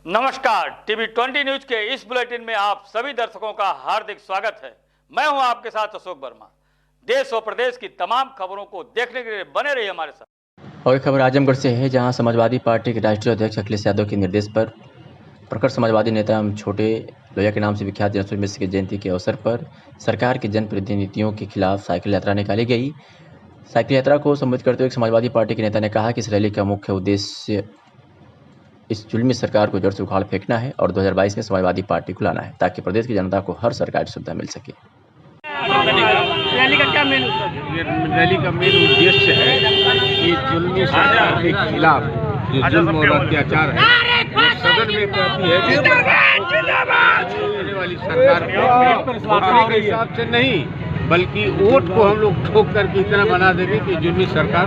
नमस्कार, TV 20 news के इस बुलेटिन में आप सभी दर्शकों का हार्दिक स्वागत है। मैं हूं आपके साथ अशोक वर्मा। देश और प्रदेश की तमाम खबरों को देखने के लिए बने रहिए हमारे साथ। और एक खबर आजमगढ़ से है, जहां समाजवादी पार्टी के राष्ट्रीय अध्यक्ष अखिलेश यादव के निर्देश पर प्रखर समाजवादी नेता एवं छोटे लोहिया के नाम से विख्यात जनसुर मिश्र की जयंती के अवसर पर सरकार के जनप्रतिनिधियों के खिलाफ साइकिल यात्रा निकाली गई। साइकिल यात्रा को संबोधित करते हुए समाजवादी पार्टी के नेता ने कहा कि इस रैली का मुख्य उद्देश्य इस जुल्मी सरकार को जड़ से उखाड़ फेंकना है और 2022 में समाजवादी पार्टी को लाना है, ताकि प्रदेश की जनता को हर सरकारी सुविधा मिल सके। रैली का क्या मेन रैली का मेन उद्देश्य है कि जुल्मी सरकार के खिलाफ जो जुल्म और अत्याचार है सदन में कहती है वाली सरकार को के हिसाब से नहीं, बल्कि वोट को हम लोग ठोक करके इतना बना देंगे कि जुल्मी सरकार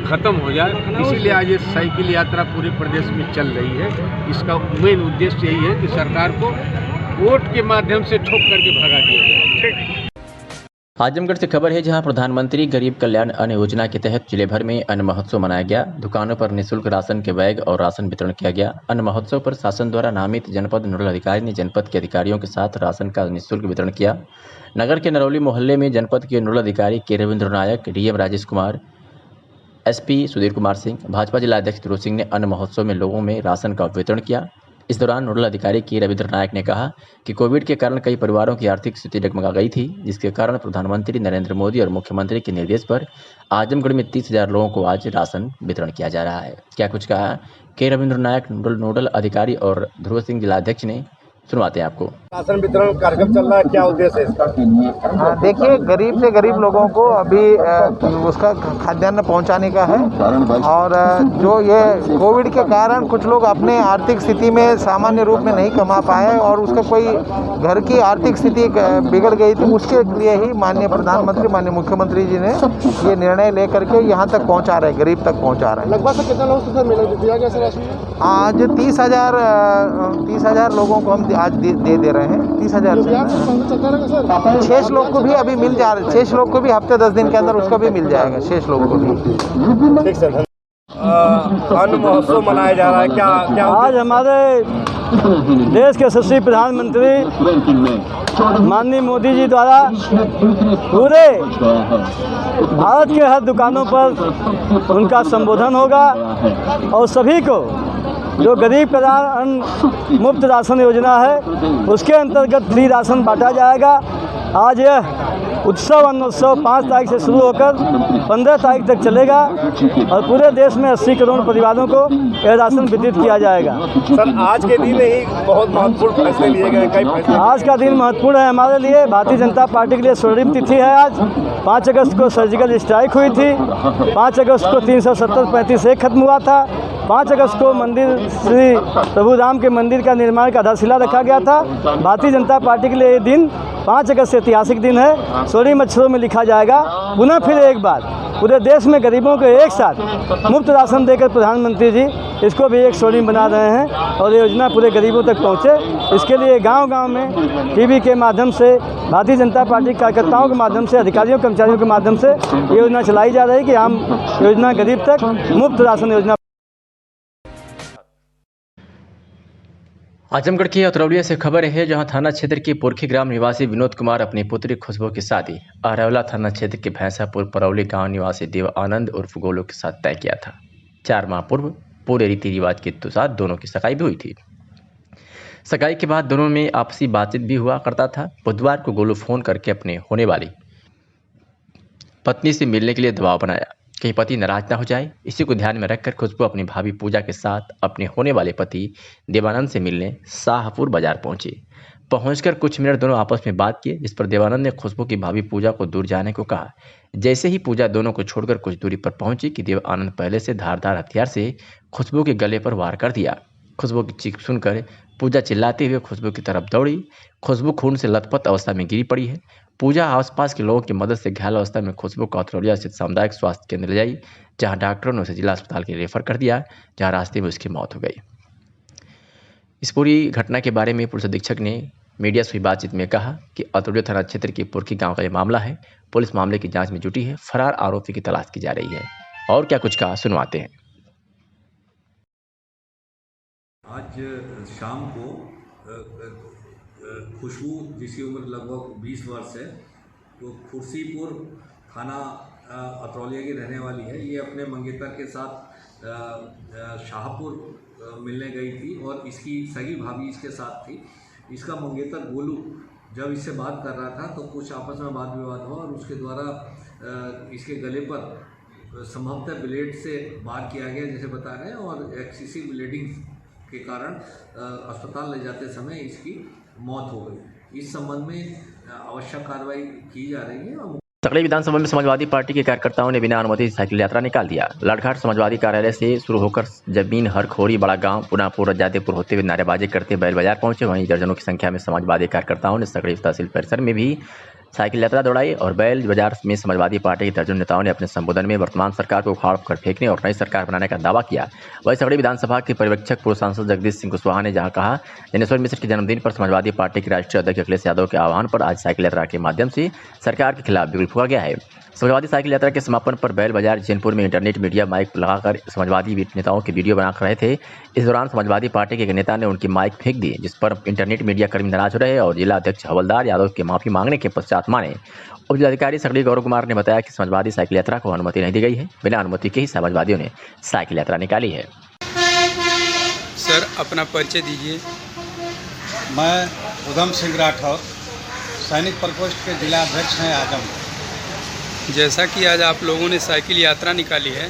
खत्म हो जाए। इसीलिए आज ये साइकिल यात्रा पूरे प्रदेश में चल रही है। इसका मेन उद्देश्य यही है कि सरकार को वोट के माध्यम से ठोक करके भगा दिया जाए। आजमगढ़ से खबर है, जहां प्रधानमंत्री गरीब कल्याण अन्न योजना के तहत जिले भर में अन्न महोत्सव मनाया गया। दुकानों पर निःशुल्क राशन के बैग और राशन वितरण किया गया। अन्न महोत्सव पर शासन द्वारा नामित जनपद नोडल अधिकारी ने जनपद के अधिकारियों के साथ राशन का निःशुल्क वितरण किया। नगर के नरौली मोहल्ले में जनपद के नोडल अधिकारी के रविंद्र नायक, डीएम राजेश कुमार, एसपी सुधीर कुमार सिंह, भाजपा जिला अध्यक्ष ध्रुव सिंह ने अन्न महोत्सव में लोगों में राशन का वितरण किया। इस दौरान नोडल अधिकारी के रविंद्र नायक ने कहा कि कोविड के कारण कई परिवारों की आर्थिक स्थिति डगमगा गई थी, जिसके कारण प्रधानमंत्री नरेंद्र मोदी और मुख्यमंत्री के निर्देश पर आजमगढ़ में 30,000 लोगों को आज राशन वितरण किया जा रहा है। क्या कुछ कहा के रविंद्र नायक नोडल अधिकारी और ध्रुव सिंह जिलाध्यक्ष ने, सुनवाते हैं आपको। राशन वितरण कार्यक्रम चल रहा है, क्या उद्देश्य है इसका? देखिए, गरीब से गरीब लोगों को अभी उसका खाद्यान्न पहुंचाने का है। और जो ये कोविड के कारण कुछ लोग अपने आर्थिक स्थिति में सामान्य रूप में नहीं कमा पाए और उसका कोई घर की आर्थिक स्थिति बिगड़ गई थी, उसके लिए ही माननीय प्रधानमंत्री, माननीय मुख्यमंत्री जी ने ये निर्णय लेकर के यहाँ तक पहुँचा रहे, गरीब तक पहुँचा रहे हैं। लगभग कितना लोग दिया गया सर राशन? आज 30,000 लोगों को हम आज दे रहे हैं। 30,000 शेष लोग को भी अभी मिल जा रहा है। शेष लोग को भी हफ्ते 10 दिन के अंदर उसका भी मिल जाएगा, शेष लोग को भी। ठीक सर। अन्न महोत्सव मनाया जा रहा है, क्या आज हमारे देश के यशस्वी प्रधानमंत्री माननीय मोदी जी द्वारा पूरे भारत के हर दुकानों पर उनका संबोधन होगा और सभी को जो गरीब कल्याण अन्न मुफ्त राशन योजना है उसके अंतर्गत फ्री राशन बांटा जाएगा। आज यह उत्सव अन्नोत्सव 5 तारीख से शुरू होकर 15 तारीख तक चलेगा और पूरे देश में 80 करोड़ परिवारों को यह राशन वितरित किया जाएगा। सर, आज के दिन ही बहुत महत्वपूर्ण फैसले लिए गए। कई फैसले आज का दिन महत्वपूर्ण है हमारे लिए। भारतीय जनता पार्टी के लिए स्वर्णिम तिथि है। आज 5 अगस्त को सर्जिकल स्ट्राइक हुई थी। 5 अगस्त को 370-35 खत्म हुआ था। 5 अगस्त को मंदिर श्री प्रभु राम के मंदिर का निर्माण का आधारशिला रखा गया था। भारतीय जनता पार्टी के लिए ये दिन 5 अगस्त से ऐतिहासिक दिन है। स्वर्णिम अक्षरों में लिखा जाएगा। पुनः फिर एक बार पूरे देश में गरीबों को एक साथ मुफ्त राशन देकर प्रधानमंत्री जी इसको भी एक स्वर्णिम बना रहे हैं और ये योजना पूरे गरीबों तक पहुँचे। इसके लिए गांव-गांव में टीवी के माध्यम से, भारतीय जनता पार्टी कार्यकर्ताओं के माध्यम से, अधिकारियों कर्मचारियों के माध्यम से ये योजना चलाई जा रही है कि आम योजना गरीब तक मुफ्त राशन योजना। आजमगढ़ के अतरौलिया से खबर है, जहां थाना क्षेत्र के पुरखी ग्राम निवासी विनोद कुमार अपनी पुत्री खुशबू की शादी अरवला थाना क्षेत्र के भैंसापुर परौली गांव निवासी देव आनंद उर्फ गोलू के साथ तय किया था। 4 माह पूर्व पूरे रीति रिवाज के साथ दोनों की सगाई भी हुई थी। सगाई के बाद दोनों में आपसी बातचीत भी हुआ करता था। बुधवार को गोलू फोन करके अपने होने वाली पत्नी से मिलने के लिए दबाव बनाया, कहीं पति नाराज ना हो जाए। इसी को ध्यान में रखकर खुशबू अपनी भाभी पूजा के साथ अपने होने वाले पति देवानंद से मिलने शाहपुर बाजार पहुंची। पहुंचकर कुछ मिनट दोनों आपस में बात किए, जिस पर देवानंद ने खुशबू की भाभी पूजा को दूर जाने को कहा। जैसे ही पूजा दोनों को छोड़कर कुछ दूरी पर पहुंची कि देव आनंद पहले से धारदार हथियार से खुशबू के गले पर वार कर दिया। खुशबू की चीख सुनकर पूजा चिल्लाते हुए खुशबू की तरफ दौड़ी। खुशबू खून से लथपथ अवस्था में गिरी पड़ी है। पूजा आसपास के लोगों की मदद से घायल अवस्था में खुशबू को अतरौलिया स्थित सामुदायिक स्वास्थ्य केंद्र ले जाई, जहां डॉक्टरों ने उसे जिला अस्पताल के लिए रेफर कर दिया, जहां रास्ते में उसकी मौत हो गई। इस पूरी घटना के बारे में पुलिस अधीक्षक ने मीडिया से हुई बातचीत में कहा कि अतरौलिया थाना क्षेत्र के पुरखी गांव का यह मामला है। पुलिस मामले की जांच में जुटी है। फरार आरोपी की तलाश की जा रही है। और क्या कुछ कहा, सुनवाते हैं। आज शाम को खुशबू, जिसकी उम्र लगभग 20 वर्ष है, तो खुर्सीपुर थाना अतरौलिया की रहने वाली है। ये अपने मंगेतर के साथ शाहपुर मिलने गई थी और इसकी सगी भाभी इसके साथ थी। इसका मंगेतर गोलू जब इससे बात कर रहा था तो कुछ आपस में वाद विवाद हुआ और उसके द्वारा इसके गले पर संभवतः ब्लेड से वार किया गया जैसे बता रहे हैं, और एक्सेसिव ब्लीडिंग के कारण अस्पताल ले जाते समय इसकी मौत हो गई। इस संबंध में आवश्यक कार्रवाई की जा रही है। सकड़ी विधानसभा में समाजवादी पार्टी के कार्यकर्ताओं ने बिना अनुमति साइकिल यात्रा निकाल दिया। लाठघाट समाजवादी कार्यालय से शुरू होकर जमीन हरखोरी, बड़ा गांव, पुनापुर, रजादेपुर होते हुए नारेबाजी करते बैल बाजार पहुंचे। वहीं दर्जनों की संख्या में समाजवादी कार्यकर्ताओं ने सकड़ी तहसील परिसर में भी साइकिल यात्रा दौड़ाई और बैल बाजार में समाजवादी पार्टी के दर्जन नेताओं ने अपने संबोधन में वर्तमान सरकार को उखाड़ कर फेंकने और नई सरकार बनाने का दावा किया। वहीं सकड़ी विधानसभा के पर्यवेक्षक पूर्व सांसद जगदीश सिंह कुशवाहा ने जहां कहा, जनेश्वर मिश्र के जन्मदिन पर समाजवादी पार्टी के राष्ट्रीय अध्यक्ष अखिलेश यादव के आह्वान पर आज साइकिल यात्रा के माध्यम से सरकार के खिलाफ बिगुल फूंका गया है। समाजवादी साइकिल यात्रा के समापन पर बैल बाजार जैनपुर में इंटरनेट मीडिया माइक लगाकर समाजवादी नेताओं की वीडियो बना रहे थे। इस दौरान समाजवादी पार्टी के एक नेता ने उनकी माइक फेंक दी, जिस पर इंटरनेट मीडिया कर्मी नाराज हो रहे और जिला अध्यक्ष हवलदार यादव के माफी मांगने के पश्चात माने। उप जिलाधिकारी सकड़ी गौरव कुमार ने बताया कि समाजवादी साइकिल यात्रा को अनुमति नहीं दी गई है। बिना अनुमति के ही समाजवादियों ने साइकिल यात्रा निकाली है। सर, अपना परिचय दीजिए। मैं उधम सिंह राठौर, सैनिक प्रकोष्ठ के जिला अध्यक्ष हैं आजमगढ़। जैसा कि आज आप लोगों ने साइकिल यात्रा निकाली है,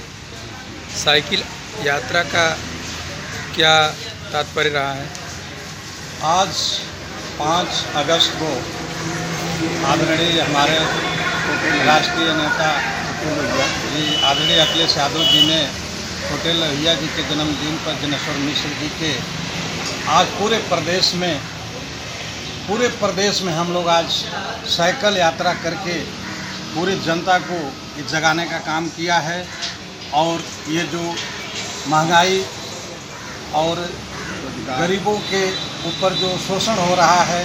साइकिल यात्रा का क्या तात्पर्य रहा है? आज 5 अगस्त को आदरणीय हमारे राष्ट्रीय नेता जी आदरणीय अखिलेश यादव जी ने छोटे लोहिया जी के जन्मदिन पर जनेश्वर मिश्र जी के आज पूरे प्रदेश में हम लोग आज साइकिल यात्रा करके पूरी जनता को जगाने का काम किया है। और ये जो महंगाई और गरीबों के ऊपर जो शोषण हो रहा है,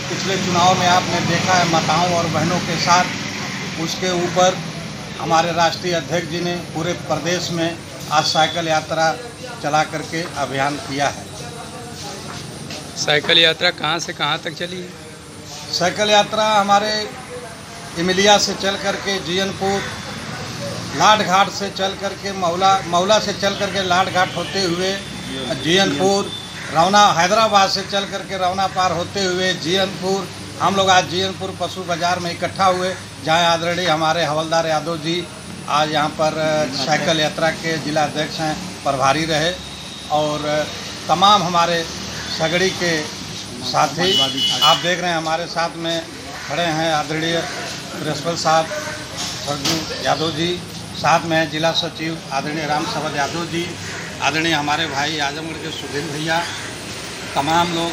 पिछले चुनाव में आपने देखा है माताओं और बहनों के साथ, उसके ऊपर हमारे राष्ट्रीय अध्यक्ष जी ने पूरे प्रदेश में आज साइकिल यात्रा चला करके अभियान किया है। साइकिल यात्रा कहाँ से कहाँ तक चली है? साइकिल यात्रा हमारे इमिलिया से चल करके जीयनपुर, लाठघाट से चल करके मौला से चल करके लाठघाट होते हुए जीयनपुर, रवना, हैदराबाद से चल करके रवना पार होते हुए जीयनपुर। हम लोग आज जीयनपुर पशु बाजार में इकट्ठा हुए, जहाँ आदरणीय हमारे हवलदार यादव जी आज यहाँ पर साइकिल यात्रा के जिला अध्यक्ष हैं, प्रभारी रहे। और तमाम हमारे सगड़ी के साथी आप देख रहे हैं हमारे साथ में खड़े हैं आदरणीय प्रिंसिपल साहब सरजू यादव जी, साथ में हैं जिला सचिव आदरणीय राम सवद यादव जी, आदरणीय हमारे भाई आजमगढ़ के सुधीर भैया, तमाम लोग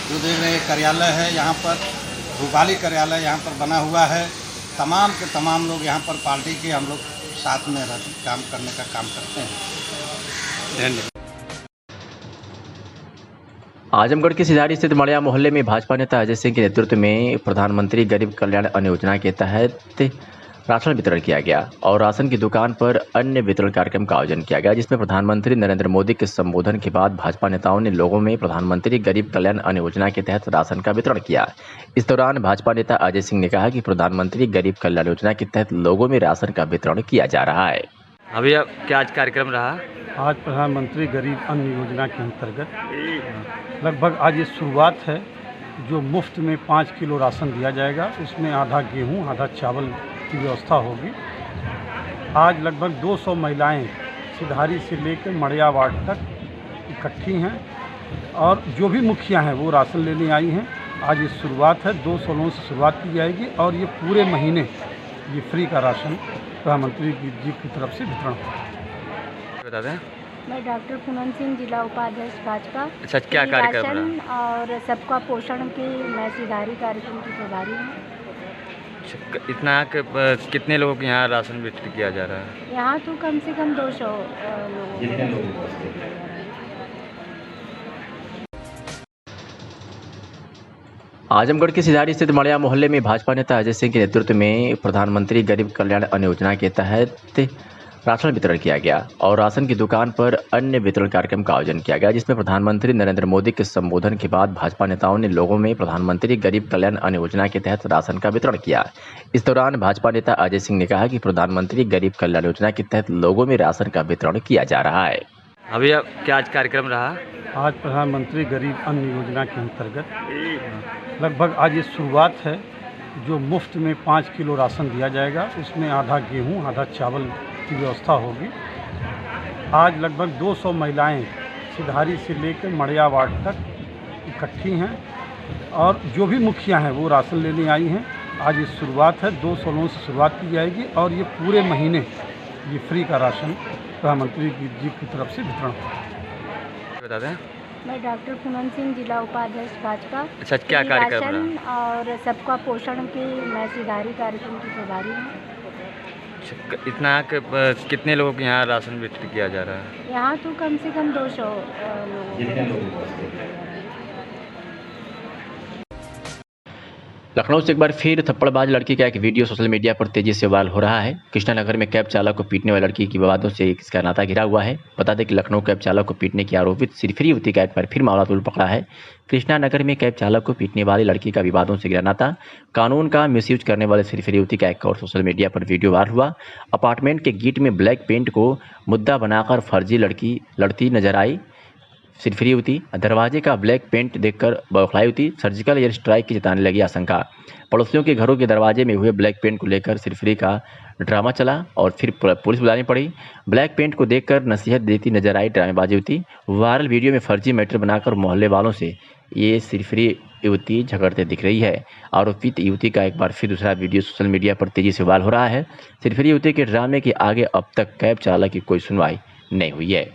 जो देख रहे हैं। कार्यालय है यहाँ पर, भूपाली कार्यालय यहाँ पर बना हुआ है। तमाम के तमाम लोग यहाँ पर पार्टी के हम लोग साथ में रह काम करने का काम करते हैं। धन्यवाद। आजमगढ़ के सिधारी स्थित मड़िया मोहल्ले में भाजपा नेता अजय सिंह के नेतृत्व में प्रधानमंत्री गरीब कल्याण अन्न योजना के तहत राशन वितरण किया गया और राशन की दुकान पर अन्य वितरण कार्यक्रम का आयोजन किया गया, जिसमें प्रधानमंत्री नरेंद्र मोदी के संबोधन के बाद भाजपा नेताओं ने लोगों में प्रधानमंत्री गरीब कल्याण अन्न योजना के तहत राशन का वितरण किया। इस दौरान भाजपा नेता अजय सिंह ने कहा कि प्रधानमंत्री गरीब कल्याण योजना के तहत लोगों में राशन का वितरण किया जा रहा है। अभी क्या आज कार्यक्रम रहा? आज प्रधानमंत्री गरीब अन्न योजना के अंतर्गत लगभग आज ये शुरुआत है, जो मुफ्त में 5 किलो राशन दिया जाएगा। उसमें आधा गेहूं, आधा चावल की व्यवस्था होगी। आज लगभग 200 महिलाएं सिधारी से लेकर मड़िया वार्ड तक इकट्ठी हैं और जो भी मुखिया हैं वो राशन लेने आई हैं। आज ये शुरुआत है, 200 लोगों से शुरुआत की जाएगी और ये पूरे महीने ये फ्री का राशन प्रधानमंत्री जी की तरफ से वितरण होगा। बता दें। मैं डॉक्टर पूनम सिंह, जिला उपाध्यक्ष भाजपा। अच्छा, क्या कार्यक्रम रहा? और सबका पोषण की मैं सिधारी कार्यक्रम की प्रभारी हूँ। इतना कितने लोगों को यहाँ राशन वितरित किया जा रहा है? यहाँ तो कम से कम 200 लोगों को। आजमगढ़ के सिधारी स्थित मड़िया मोहल्ले में भाजपा नेता अजय सिंह के नेतृत्व में प्रधानमंत्री गरीब कल्याण अन्न योजना के तहत राशन वितरण किया गया और राशन की दुकान पर अन्य वितरण कार्यक्रम का आयोजन किया गया, जिसमें प्रधानमंत्री नरेंद्र मोदी के संबोधन के बाद भाजपा नेताओं ने लोगों में प्रधानमंत्री गरीब कल्याण अन्न योजना के तहत राशन का वितरण किया। इस दौरान भाजपा नेता अजय सिंह ने कहा कि प्रधानमंत्री गरीब कल्याण योजना के तहत लोगों में राशन का वितरण किया जा रहा है। अभी क्या आज कार्यक्रम रहा? आज प्रधानमंत्री गरीब अन्न योजना के अंतर्गत लगभग आज ये शुरुआत है। जो मुफ्त में 5 किलो राशन दिया जाएगा, उसमें आधा गेहूं आधा चावल की व्यवस्था होगी। आज लगभग 200 महिलाएं सिधारी से लेकर मड़िया वार्ड तक इकट्ठी हैं और जो भी मुखिया हैं वो राशन लेने आई हैं। आज ये शुरुआत है, 200 लोगों से शुरुआत की जाएगी और ये पूरे महीने ये फ्री का राशन प्रधानमंत्री जी की तरफ से वितरण होगा। बता दें। मैं डॉक्टर पूनम सिंह, जिला उपाध्यक्ष भाजपा। अच्छा, क्या कार्यक्रम रहा? और सबका पोषण की मैं सिधारी कार्यक्रम की प्रभारी हूँ। इतना कितने लोगों के यहाँ राशन वितरित किया जा रहा है? यहाँ तो कम से कम 200 लोगों। लखनऊ से एक बार फिर थप्पड़बाज लड़की का एक वीडियो सोशल मीडिया पर तेजी से वायरल हो रहा है। कृष्णानगर में कैब चालक को पीटने वाली लड़की की विवादों से इसका नाता घिरा हुआ है। बता दें कि लखनऊ कैब चालक को पीटने की आरोपित सिरफिरी युवती का एक बार फिर मामला तूल पकड़ा है। कृष्णानगर में कैब चालक को पीटने वाली लड़की का विवादों से घिरा नाता, कानून का मिसयूज करने वाले सिरफिरी युवती का एक और सोशल मीडिया पर वीडियो वायरल हुआ। अपार्टमेंट के गेट में ब्लैक पेंट को मुद्दा बनाकर फर्जी लड़की लड़ती नजर आई। सिरफिरी युवती दरवाजे का ब्लैक पेंट देखकर बौखलाई हुई। सर्जिकल एयर स्ट्राइक की जताने लगी आशंका। पड़ोसियों के घरों के दरवाजे में हुए ब्लैक पेंट को लेकर सिरफिरी का ड्रामा चला और फिर पुलिस बुलानी पड़ी। ब्लैक पेंट को देखकर नसीहत देती नजर आई ड्रामेबाजी युवती। वायरल वीडियो में फर्जी मैटर बनाकर मोहल्ले वालों से ये सिरफिरी युवती झगड़ते दिख रही है। आरोपित युवती का एक बार फिर दूसरा वीडियो सोशल मीडिया पर तेजी से वायरल हो रहा है। सिरफिरी युवती के ड्रामे के आगे अब तक कैब चालक की कोई सुनवाई नहीं हुई है।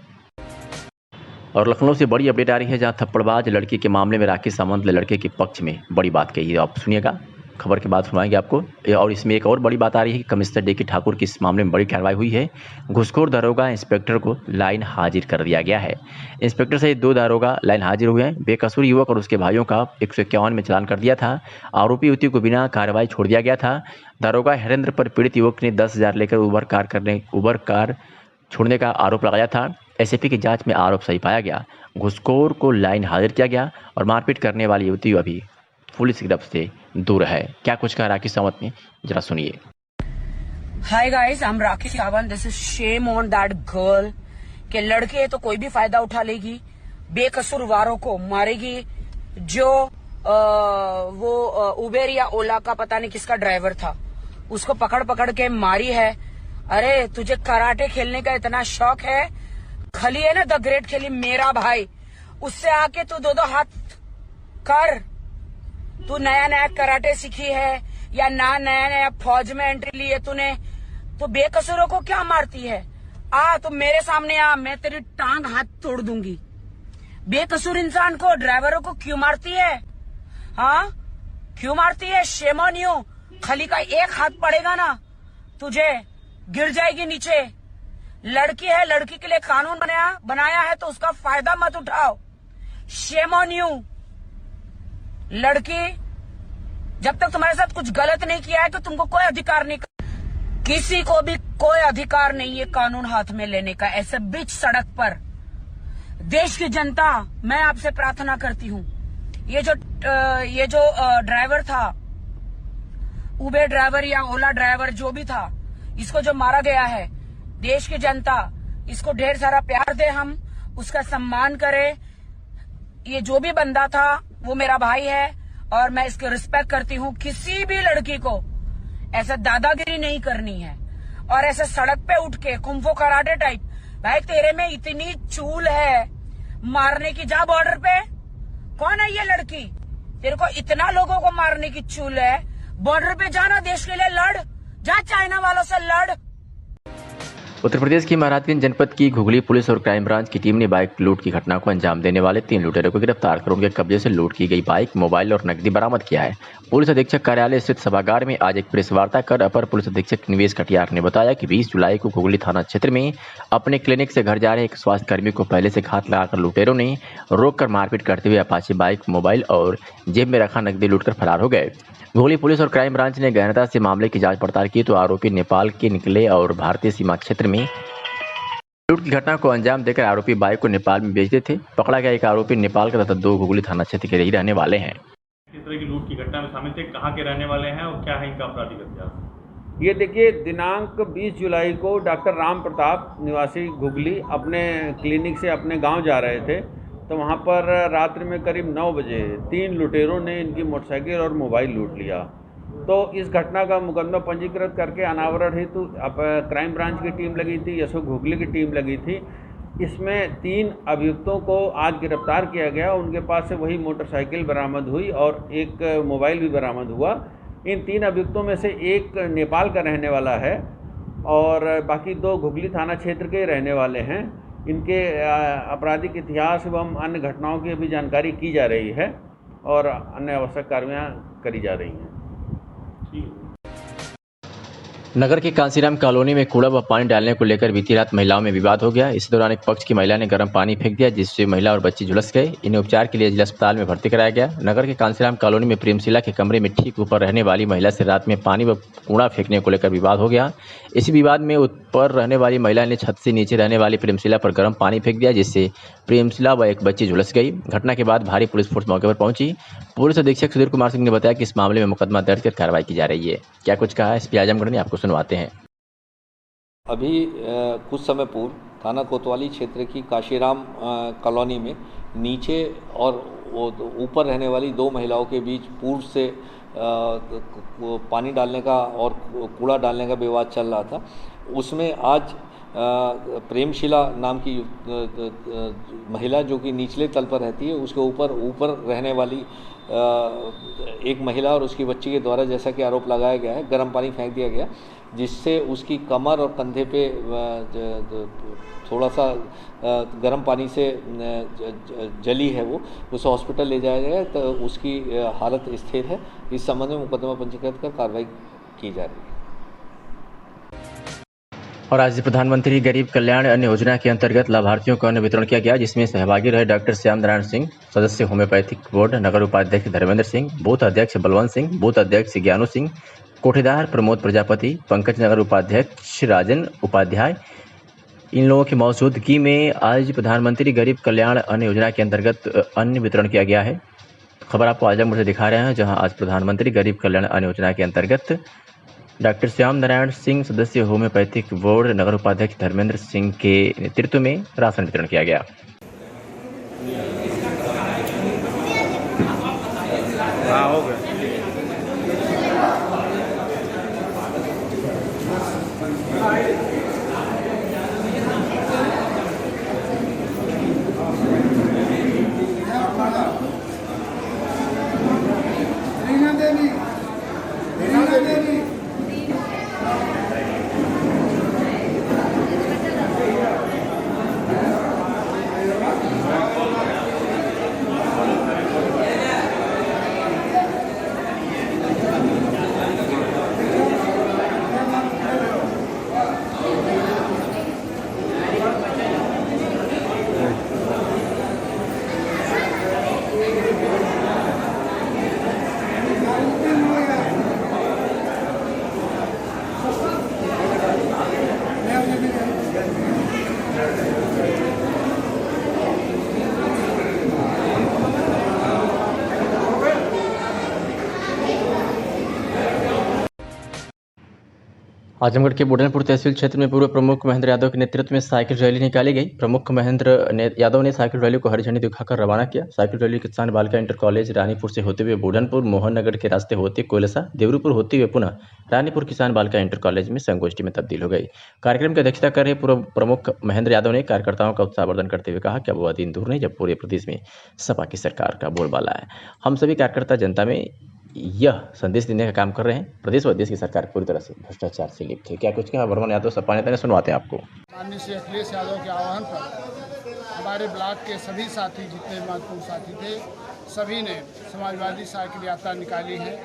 और लखनऊ से बड़ी अपडेट आ रही है, जहां थप्पड़बाज लड़की के मामले में राखी सावंत ने लड़के के पक्ष में बड़ी बात कही है। आप सुनिएगा, खबर के बाद सुनाएंगे आपको। और इसमें एक और बड़ी बात आ रही है कि कमिश्नर डी के ठाकुर की इस मामले में बड़ी कार्रवाई हुई है। घूसखोर दारोगा इंस्पेक्टर को लाइन हाजिर कर दिया गया है। इंस्पेक्टर सहित 2 दारोगा लाइन हाजिर हुए हैं। बेकसूर युवक और उसके भाइयों का 151 में चालान कर दिया था। आरोपी युवती को बिना कार्रवाई छोड़ दिया गया था। दारोगा हरेंद्र पर पीड़ित युवक ने 10,000 लेकर उबर कार छोड़ने का आरोप लगाया था। एसएपी की जांच में आरोप सही पाया गया। घूसखोर को लाइन हाजिर किया गया और मारपीट करने वाली युवती अभी पुलिस की गिरफ्त से दूर है। क्या कुछ कहा राखी सावंत ने, जरा सुनिए। Hi guys, I am Rakhi Sawant. This is shame on that girl के लड़के तो कोई भी फायदा उठा लेगी, बेकसूरवारों को मारेगी। जो वो उबेर या ओला का पता नहीं किसका ड्राइवर था, उसको पकड़ के मारी है। अरे तुझे कराटे खेलने का इतना शौक है, खली है ना द ग्रेट खेली मेरा भाई, उससे आके तू 2-2 हाथ कर। तू नया कराटे सीखी है या नया फौज में एंट्री ली है तूने, तो बेकसूरों को क्या मारती है? आ तू मेरे सामने आ, मैं तेरी टांग हाथ तोड़ दूंगी। बेकसूर इंसान को, ड्राइवरों को क्यों मारती है? हाँ क्यों मारती है? Shame on you. खली का एक हाथ पड़ेगा ना तुझे, गिर जाएगी नीचे। लड़की है, लड़की के लिए कानून बनाया है तो उसका फायदा मत उठाओ। Shame on you. लड़की, जब तक तुम्हारे साथ कुछ गलत नहीं किया है तो तुमको कोई अधिकार नहीं, किसी को भी कोई अधिकार नहीं है कानून हाथ में लेने का ऐसे बीच सड़क पर। देश की जनता, मैं आपसे प्रार्थना करती हूँ, ये जो ड्राइवर था, उबेर ड्राइवर या ओला ड्राइवर जो भी था, इसको जो मारा गया है, देश की जनता इसको ढेर सारा प्यार दे, हम उसका सम्मान करें। ये जो भी बंदा था वो मेरा भाई है और मैं इसकी रिस्पेक्ट करती हूँ। किसी भी लड़की को ऐसे दादागिरी नहीं करनी है और ऐसे सड़क पे उठ के कुंफो कराटे टाइप, भाई तेरे में इतनी चूल है मारने की, जा बॉर्डर पे। कौन है ये लड़की? तेरे को इतना लोगों को मारने की चूल है, बॉर्डर पे जाना, देश के लिए लड़, जा चाइना वालों से लड़। उत्तर प्रदेश की महाराजगंज जनपद की घुगली पुलिस और क्राइम ब्रांच की टीम ने बाइक लूट की घटना को अंजाम देने वाले 3 लुटेरों को गिरफ्तार कर उनके कब्जे से लूट की गई बाइक, मोबाइल और नकदी बरामद किया है। पुलिस अधीक्षक कार्यालय स्थित सभागार में आज एक प्रेस वार्ता कर अपर पुलिस अधीक्षक निवेश कटियार ने बताया कि 20 जुलाई को घुगली थाना क्षेत्र में अपने क्लिनिक से घर जा रहे एक स्वास्थ्य कर्मी को पहले से घात लगाकर लुटेरों ने रोककर मारपीट करते हुए अपाचे बाइक, मोबाइल और जेब में रखा नकदी लूटकर फरार हो गए। घुगली पुलिस और क्राइम ब्रांच ने गहनता से मामले की जांच पड़ताल की तो आरोपी नेपाल के निकले और भारतीय सीमा क्षेत्र क्षेत्र में लूट की घटना को अंजाम देकर आरोपी बाइक को नेपाल में बेचते थे। पकड़ा गया एक आरोपी नेपाल का तथा 2 घुगली थाना क्षेत्र के ही रहने वाले हैं। किस तरह की लूट की घटना में शामिल थे, कहाँ के रहने वाले हैं और क्या है इनका आपराधिक इतिहास? ये देखिए, दिनांक 20 जुलाई को डॉक्टर राम प्रताप निवासी घुगली अपने क्लिनिक से अपने गांव जा रहे थे, तो वहां पर रात्रि में करीब 9 बजे 3 लुटेरों ने इनकी मोटरसाइकिल और मोबाइल लूट लिया। तो इस घटना का मुकदमा पंजीकृत करके अनावरण हेतु क्राइम ब्रांच की टीम लगी थी, यशोक घुगली की टीम लगी थी। इसमें 3 अभियुक्तों को आज गिरफ्तार किया गया। उनके पास से वही मोटरसाइकिल बरामद हुई और एक मोबाइल भी बरामद हुआ। इन 3 अभियुक्तों में से एक नेपाल का रहने वाला है और बाकी 2 घुगली थाना क्षेत्र के रहने वाले हैं। इनके आपराधिक इतिहास एवं अन्य घटनाओं की भी जानकारी की जा रही है और अन्य आवश्यक कार्रवाइयाँ करी जा रही हैं। नगर के कांसीराम कॉलोनी में कूड़ा व पानी डालने को लेकर बीती रात महिलाओं में विवाद हो गया। इस दौरान एक पक्ष की महिला ने गर्म पानी फेंक दिया, जिससे महिला और बच्ची झुलस गए। इन्हें उपचार के लिए जिला अस्पताल में भर्ती कराया गया। नगर के कांसीराम कॉलोनी में प्रेमशिला के कमरे में ठीक ऊपर रहने वाली महिला से रात में पानी व कूड़ा फेंकने को लेकर विवाद हो गया। इसी विवाद में ऊपर रहने वाली महिला ने छत से नीचे रहने वाली प्रेमशिला पर गर्म पानी फेंक दिया, जिससे प्रेमशिला व एक बच्ची झुलस गई। घटना के बाद भारी पुलिस फोर्स मौके पर पहुंची। पुलिस अधीक्षक सुधीर कुमार सिंह ने बताया कि इस मामले में मुकदमा दर्ज कर कार्रवाई की जा रही है। क्या कुछ कहा है एसपी आजमगढ़ ने, आपको सुनवाते हैं। अभी कुछ समय पूर्व थाना कोतवाली क्षेत्र की काशीराम कॉलोनी में नीचे और ऊपर रहने वाली 2 महिलाओं के बीच पूर्व से पानी डालने का और कूड़ा डालने का विवाद चल रहा था। उसमें आज प्रेमशिला नाम की महिला जो कि निचले तल पर रहती है, उसके ऊपर रहने वाली एक महिला और उसकी बच्ची के द्वारा, जैसा कि आरोप लगाया गया है, गर्म पानी फेंक दिया गया, जिससे उसकी कमर और कंधे पे थोड़ा सा गर्म पानी से जली है। वो उसे हॉस्पिटल ले जाया गया, तो उसकी हालत स्थिर है। इस संबंध में मुकदमा पंजीकृत कर कार्रवाई की जा रही है। और आज प्रधानमंत्री गरीब कल्याण अन्न योजना के अंतर्गत लाभार्थियों को अन्न वितरण किया गया, जिसमें सहभागी रहे डॉक्टर श्याम नारायण सिंह, सदस्य होम्योपैथिक बोर्ड, नगर उपाध्यक्ष धर्मेंद्र सिंह, बूथ अध्यक्ष बलवंत सिंह, बूथ अध्यक्ष ज्ञानू सिंह, कोठीदार प्रमोद प्रजापति, पंकज नगर उपाध्यक्ष राजन उपाध्याय। इन लोगों की मौजूदगी में आज प्रधानमंत्री गरीब कल्याण अन्न योजना के अंतर्गत अन्न वितरण किया गया है। खबर आपको आजमगढ़ से दिखा रहे हैं, जहां आज प्रधानमंत्री गरीब कल्याण अन्न योजना के अंतर्गत डॉक्टर श्याम नारायण सिंह, सदस्य होम्योपैथिक बोर्ड, नगर उपाध्यक्ष धर्मेंद्र सिंह के नेतृत्व में राशन वितरण किया गया। हो गया। आजमगढ़ के बुढ़नपुर तहसील क्षेत्र में पूर्व प्रमुख महेंद्र यादव के नेतृत्व में साइकिल रैली निकाली गई। प्रमुख महेंद्र यादव ने साइकिल रैली को हरी झंडी दिखाकर रवाना किया। साइकिल रैली किसान बालिका इंटर कॉलेज रानीपुर से होते हुए बुढ़नपुर, मोहन नगर के रास्ते होते कोयलसा, देवरूपुर होते हुए पुनः रानीपुर किसान बालिका इंटर कॉलेज में संगोष्ठी में तब्दील हो गई। कार्यक्रम की अध्यक्षता कर रहे पूर्व प्रमुख महेंद्र यादव ने कार्यकर्ताओं का उत्साहवर्धन करते हुए कहा कि अब वह दिन दूर नहीं जब पूरे प्रदेश में सपा की सरकार का बोलबाला है। हम सभी कार्यकर्ता जनता में यह संदेश देने का काम कर रहे हैं, प्रदेश व देश की सरकार पूरी तरह से भ्रष्टाचार से लिप्त है। क्या कुछ कहा वर्मन यादव सपा नेता ने, सुनवाते हैं आपको। माननीय श्री अखिलेश यादव के आह्वान पर हमारे ब्लॉक के सभी साथी, जितने महत्वपूर्ण साथी थे, सभी ने समाजवादी साइकिल यात्रा निकाली है,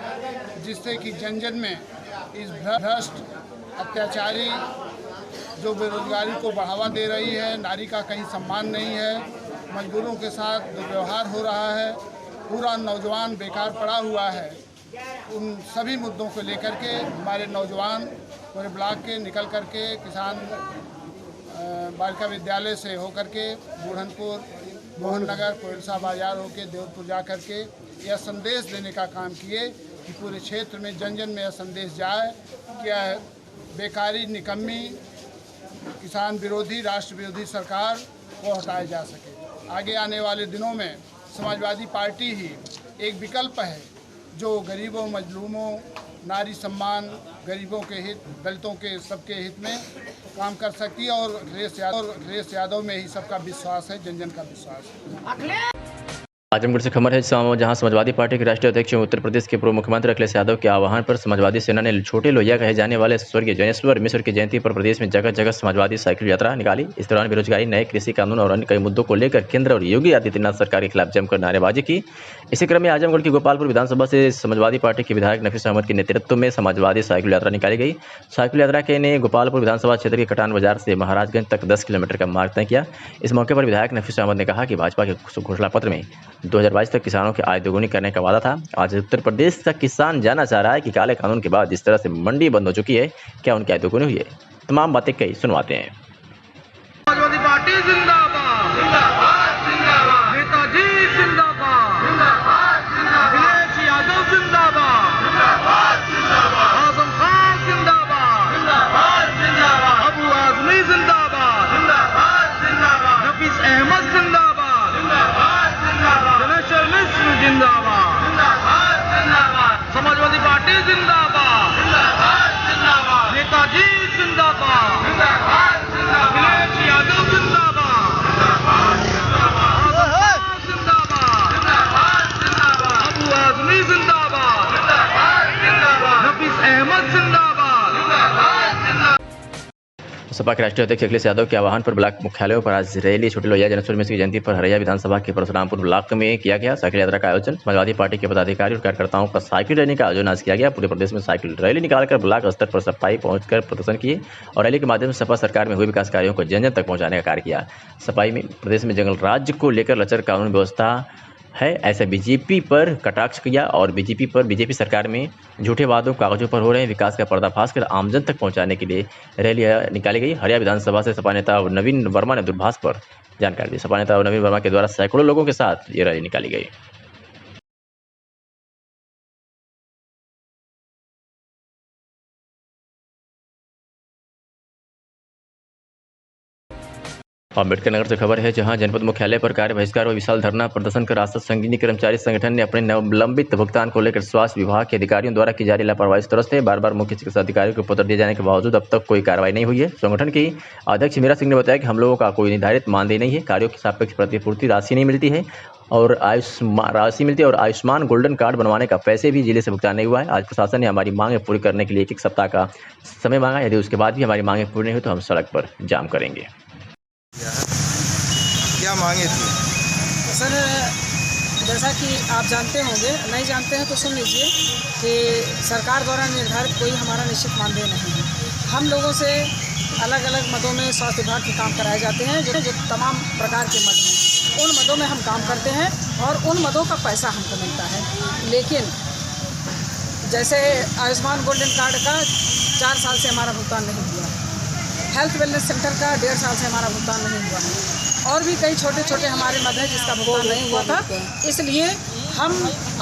जिससे कि जन जन में इस भ्रष्ट अत्याचारी जो बेरोजगारी को बढ़ावा दे रही है, नारी का कहीं सम्मान नहीं है, मजदूरों के साथ दुर्व्यवहार हो रहा है, पूरा नौजवान बेकार पड़ा हुआ है, उन सभी मुद्दों को लेकर के हमारे नौजवान पूरे ब्लॉक के निकल कर के किसान बालिका विद्यालय से होकर के बूढ़नपुर, मोहन नगर, कोयलसा बाजार होकर देवपुर जा कर के यह संदेश देने का काम किए कि पूरे क्षेत्र में जन जन में यह संदेश जाए कि यह बेकारी, निकम्मी, किसान विरोधी, राष्ट्र विरोधी सरकार को हटाया जा सके। आगे आने वाले दिनों में समाजवादी पार्टी ही एक विकल्प है जो गरीबों, मजलूमों, नारी सम्मान, गरीबों के हित, दलितों के सबके हित में काम कर सकती है और अखिलेश यादव में ही सबका विश्वास है, जन जन का विश्वास है। आजमगढ़ से खबर है जहां समाजवादी पार्टी के राष्ट्रीय अध्यक्ष उत्तर प्रदेश के पूर्व मुख्यमंत्री अखिलेश यादव के आह्वान पर समाजवादी सेना ने छोटे लोहिया कहे जाने वाले स्वर्गीय जनेश्वर मिश्र की जयंती पर प्रदेश में जगह जगह समाजवादी साइकिल यात्रा निकाली। इस दौरान बेरोजगारी, नए कृषि कानून और अन्य कई मुद्दों को लेकर केंद्र और योगी आदित्यनाथ सरकार के खिलाफ जमकर नारेबाजी की। इसी क्रम में आजमगढ़ की गोपालपुर विधानसभा से समाजवादी पार्टी के विधायक नफीस अहमद के नेतृत्व में समाजवादी साइकिल यात्रा निकाली गई। साइकिल यात्रा के ने गोपालपुर विधानसभा क्षेत्र के कटान बाजार से महाराजगंज तक 10 किलोमीटर का मार्ग तय किया। इस मौके पर विधायक नफीस अहमद ने कहा कि भाजपा के घोषणा पत्र में 2022 तक किसानों की आय दोगुनी करने का वादा था। आज उत्तर प्रदेश का किसान जानना चाह रहा है कि काले कानून के बाद जिस तरह से मंडी बंद हो चुकी है, क्या उनकी आय दोगुनी हुई है? तमाम बातें कई सुनवाते हैं। समाजवादी पार्टी जिंदाबाद, जिंदाबाद, जिंदाबाद, नेताजी जिंदाबाद, जिंदाबाद, जिंदाबाद, अखिलेश यादव जिंदाबाद, जिंदाबाद, जिंदाबाद, आजम खान जिंदाबाद, जिंदाबाद, जिंदाबाद, अबू आजमी जिंदाबाद, जिंदाबाद, जिंदाबाद, नफीस अहमद जिंदाबाद, जिंदाबाद, जिंदाबाद, जनेश्वर मिश्र जिंदाबाद, जिंदाबाद, जिंदाबाद, समाजवादी पार्टी जिंदाबाद, जिंदाबाद, जिंदाबाद, नेताजी जिंदाबाद, जिंदाबाद, जिंदाबाद, अखिलेश यादव जिंदाबाद, जिंदाबाद, जिंदाबाद, जिंदाबाद, जिंदाबाद, जिंदाबाद, अबू आजमी जिंदाबाद, जिंदाबाद, जिंदाबाद, नफीस अहमद जिंदाबाद, जिंदाबाद, जिंदाबाद। सपा के राष्ट्रीय अध्यक्ष अखिलेश यादव के आह्वान पर ब्लॉक मुख्यालयों पर आज रैली छोटे लोहिया जनेश्वर मिश्र की जयंती पर हरैया विधानसभा के परशुरामपुर ब्लॉक में किया गया। साइकिल यात्रा का आयोजन समाजवादी पार्टी के पदाधिकारी और कार्यकर्ताओं का साइकिल रैली का आयोजन आज किया गया। पूरे प्रदेश में साइकिल रैली निकालकर ब्लॉक स्तर पर सपाई पहुंचकर प्रदर्शन किए और रैली के माध्यम से सपा सरकार में हुए विकास कार्यों को जन जन तक पहुंचाने का कार्य किया। सपाई में प्रदेश में जंगल राज्य को लेकर लचर कानून व्यवस्था है, ऐसा बीजेपी पर कटाक्ष किया और बीजेपी सरकार में झूठे वादों कागजों पर हो रहे विकास का पर्दाफाश कर आमजन तक पहुंचाने के लिए रैली निकाली गई। हरिया विधानसभा से सपा नेता नवीन वर्मा ने दूरभाष पर जानकारी दी। सपा नेता नवीन वर्मा के द्वारा सैकड़ों लोगों के साथ ये रैली निकाली गई। अम्बेडकर नगर से खबर है जहां जनपद मुख्यालय पर कार्य बहिष्कार और विशाल धरना प्रदर्शन कर राजस्व संगिनी कर्मचारी संगठन ने अपने नवलंबित भुगतान को लेकर स्वास्थ्य विभाग के अधिकारियों द्वारा की जा रही लापरवाही से त्रस्त है। बार बार मुख्य चिकित्सा अधिकारियों को पत्र दिए जाने के बावजूद अब तक कोई कार्रवाई नहीं हुई है। संगठन की अध्यक्ष मीरा सिंह ने बताया कि हम लोगों का कोई निर्धारित मानदेय नहीं है, कार्यों की सापेक्ष प्रतिपूर्ति राशि नहीं मिलती है और आयुष्मान गोल्डन कार्ड बनवाने का पैसे भी जिले से भुगतान नहीं हुआ है। आज प्रशासन ने हमारी मांगें पूरी करने के लिए एक सप्ताह का समय मांगा। यदि उसके बाद भी हमारी मांगें पूरी नहीं हुई तो हम सड़क पर जाम करेंगे। क्या मांगे थी? सर, जैसा कि आप जानते होंगे, नहीं जानते हैं तो सुन लीजिए कि सरकार द्वारा निर्धारित कोई हमारा निश्चित मानदेय नहीं है। हम लोगों से अलग अलग मदों में स्वास्थ्य विभाग के काम कराए जाते हैं जो तमाम प्रकार के मद हैं। उन मदों में हम काम करते हैं और उन मदों का पैसा हमको मिलता है। लेकिन जैसे आयुष्मान गोल्डन कार्ड का 4 साल से हमारा भुगतान नहीं हुआ, हेल्थ वेलनेस सेंटर का 1.5 साल से हमारा भुगतान नहीं हुआ है और भी कई छोटे छोटे हमारे मद हैं जिसका भुगतान नहीं हुआ था। इसलिए हम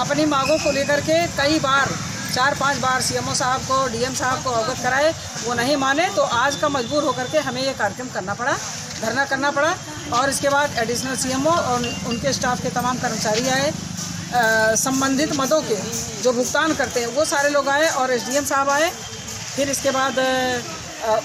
अपनी मांगों को लेकर के कई बार 4-5 बार सीएमओ साहब को, डीएम साहब को अवगत कराए, वो नहीं माने तो आज का मजबूर होकर के हमें ये कार्यक्रम करना पड़ा, धरना करना पड़ा। और इसके बाद एडिशनल सीएमओ और उनके स्टाफ के तमाम कर्मचारी आए, संबंधित मदों के जो भुगतान करते हैं वो सारे लोग आए और एसडीएम साहब आए। फिर इसके बाद